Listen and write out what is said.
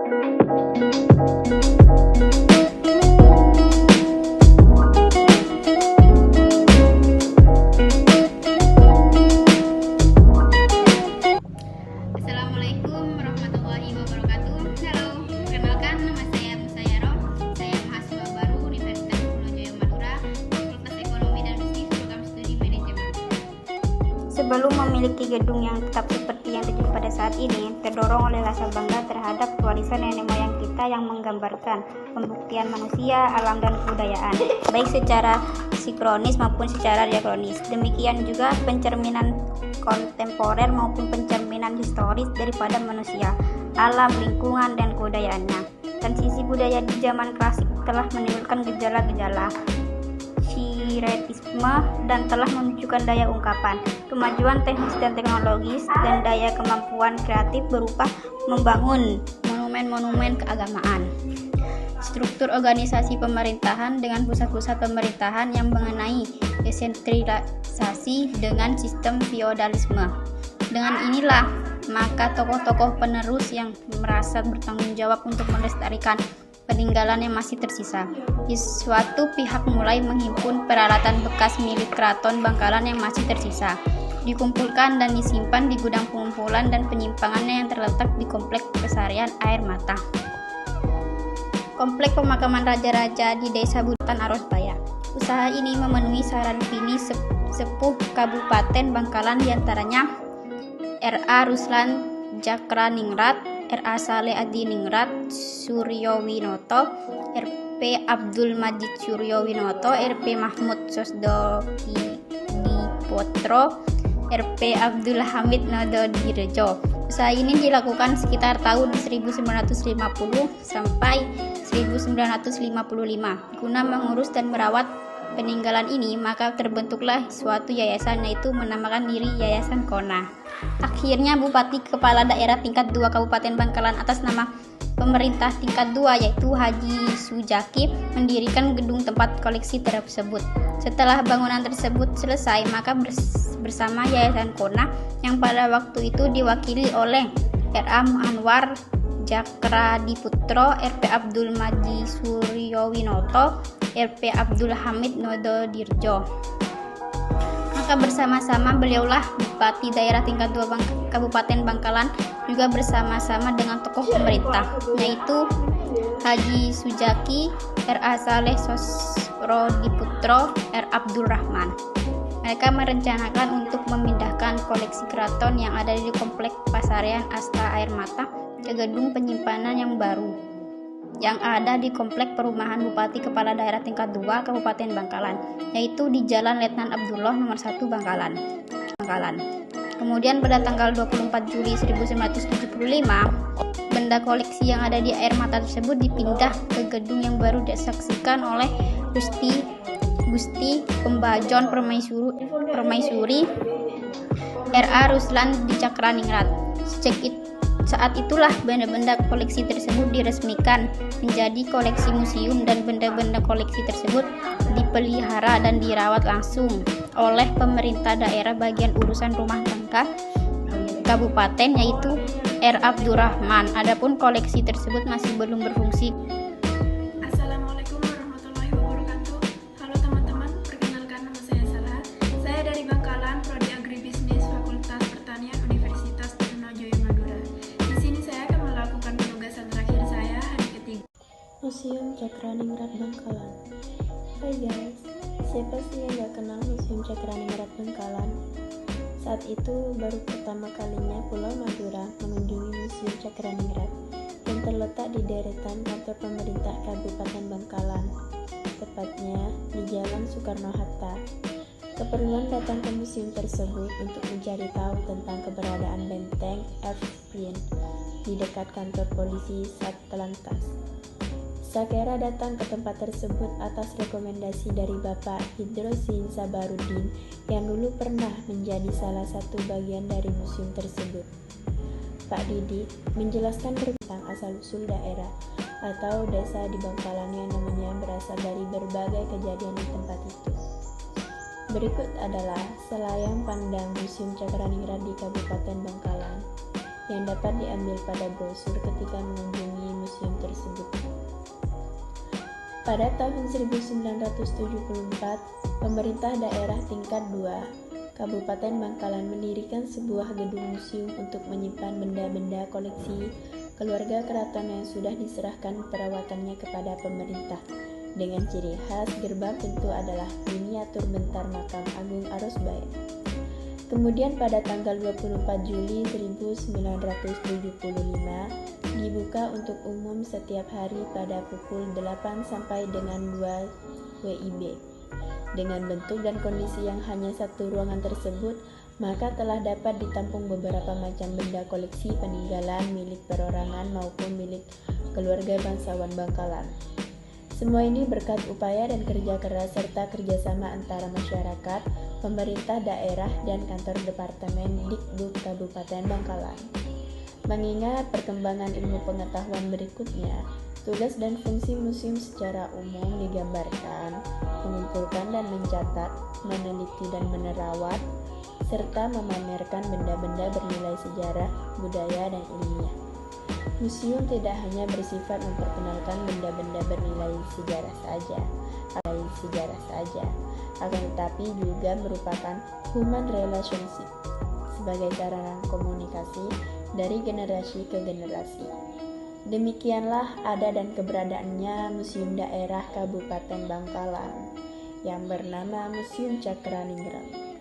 Assalamualaikum warahmatullahi wabarakatuh. Halo, perkenalkan nama saya Musayaro. Saya mahasiswa baru Universitas Pulau Madura, Fakultas Ekonomi dan Bisnis, Program Studi Manajemen. Sebelum memiliki gedung yang tetap seperti yang terjadi pada saat ini, terdorong oleh rasa bangga terhadap warisan nenek moyang kita yang menggambarkan pembuktian manusia, alam, dan kebudayaan, baik secara sinkronis maupun secara diakronis. Demikian juga pencerminan kontemporer maupun pencerminan historis daripada manusia, alam, lingkungan, dan kebudayaannya. Transisi budaya di zaman klasik telah menimbulkan gejala-gejala sinkretisme dan telah menunjukkan daya ungkapan, kemajuan teknis dan teknologis, dan daya kemampuan kreatif berupa membangun monumen-monumen keagamaan. Struktur organisasi pemerintahan dengan pusat-pusat pemerintahan yang mengenai desentralisasi dengan sistem feodalisme. Dengan inilah, maka tokoh-tokoh penerus yang merasa bertanggung jawab untuk melestarikan peninggalan yang masih tersisa. Di suatu pihak mulai menghimpun peralatan bekas milik Keraton Bangkalan yang masih tersisa, dikumpulkan dan disimpan di gudang pengumpulan dan penyimpangannya yang terletak di Komplek Pesarian Air Mata. Komplek pemakaman raja-raja di Desa Butan Arosbaya. Usaha ini memenuhi saran bini sepuh Kabupaten Bangkalan, diantaranya R.A. Ruslan Jakraningrat, R.A. Saleh Adiningrat Suryowinoto, R.P. Abdul Majid Suryowinoto, R.P. Mahmud Sosdodipotro, R.P. Abdul Hamid Nododirjo. Usaha ini dilakukan sekitar tahun 1950 sampai 1955. Guna mengurus dan merawat peninggalan ini, maka terbentuklah suatu yayasan, yaitu menamakan diri Yayasan Kona. Akhirnya Bupati Kepala Daerah tingkat 2 Kabupaten Bangkalan atas nama pemerintah tingkat 2 yaitu Haji Sujaki mendirikan gedung tempat koleksi tersebut. Setelah bangunan tersebut selesai, maka bersama Yayasan Kona yang pada waktu itu diwakili oleh R.A. Anwar Jakradiputro, R.P. Abdul Majid Suryowinoto, R.P. Abdul Hamid Nododirjo. Maka bersama-sama beliaulah Bupati Daerah tingkat 2 Kabupaten Bangkalan, juga bersama-sama dengan tokoh pemerintah, yaitu Haji Sujaki, R.A. Saleh Sosrodiputro, R. Abdul Rahman. Mereka merencanakan untuk memindahkan koleksi keraton yang ada di Komplek Pesarian Asta Air Mata ke gedung penyimpanan yang baru yang ada di Komplek Perumahan Bupati Kepala Daerah tingkat 2 Kabupaten Bangkalan, yaitu di Jalan Letnan Abdullah nomor 1 Bangkalan. Kemudian pada tanggal 24 Juli 1975, benda koleksi yang ada di air mata tersebut dipindah ke gedung yang baru disaksikan oleh Gusti Pembajon Permaisuri R.A. Ruslan di Cakraningrat. Saat itulah benda-benda koleksi tersebut diresmikan menjadi koleksi museum, dan benda-benda koleksi tersebut dipelihara dan dirawat langsung oleh pemerintah daerah bagian urusan rumah tangga kabupaten, yaitu R. Abdurrahman. Adapun koleksi tersebut masih belum berfungsi. Assalamualaikum warahmatullahi wabarakatuh. Halo teman-teman, perkenalkan nama saya Salah. Saya dari Bangkalan, Prodi Agribisnis Fakultas Pertanian Universitas Trunojoyo Madura. Di sini saya akan melakukan penugasan terakhir saya hari ketiga. Museum Cakraningrat Bangkalan. Hai guys, siapa sih yang gak kenal Museum Cakraningrat Bangkalan? Saat itu baru pertama kalinya Pulau Madura mengunjungi Museum Cakraningrat yang terletak di deretan kantor pemerintah Kabupaten Bangkalan, tepatnya di Jalan Soekarno-Hatta. Keperluan datang ke museum tersebut untuk mencari tahu tentang keberadaan benteng Erskine di dekat kantor polisi Satlantas. Sakera datang ke tempat tersebut atas rekomendasi dari Bapak Hidrosin Sabarudin yang dulu pernah menjadi salah satu bagian dari museum tersebut. Pak Didik menjelaskan tentang asal-usul daerah atau desa di Bangkalan yang namanya berasal dari berbagai kejadian di tempat itu. Berikut adalah selayang pandang Museum Cakraningrat di Kabupaten Bangkalan. yang dapat diambil pada brosur ketika mengunjungi museum tersebut. Pada tahun 1974, pemerintah daerah tingkat 2, Kabupaten Bangkalan mendirikan sebuah gedung museum untuk menyimpan benda-benda koleksi keluarga keraton yang sudah diserahkan perawatannya kepada pemerintah. Dengan ciri khas gerbang pintu adalah miniatur bentar makam Agung Arosbae. Kemudian pada tanggal 24 Juli 1975 dibuka untuk umum setiap hari pada pukul 8 sampai dengan 2 WIB. Dengan bentuk dan kondisi yang hanya satu ruangan tersebut, maka telah dapat ditampung beberapa macam benda koleksi peninggalan milik perorangan maupun milik keluarga bangsawan Bangkalan. Semua ini berkat upaya dan kerja keras serta kerjasama antara masyarakat, pemerintah daerah, dan kantor Departemen Dikbud Kabupaten Bangkalan. Mengingat perkembangan ilmu pengetahuan berikutnya, tugas dan fungsi museum secara umum digambarkan, mengumpulkan dan mencatat, meneliti dan menerawat, serta memamerkan benda-benda bernilai sejarah, budaya, dan ilmiah. Museum tidak hanya bersifat memperkenalkan benda-benda bernilai sejarah saja, akan tetapi juga merupakan human relationship sebagai sarana komunikasi dari generasi ke generasi. Demikianlah ada dan keberadaannya Museum Daerah Kabupaten Bangkalan yang bernama Museum Cakraningrat.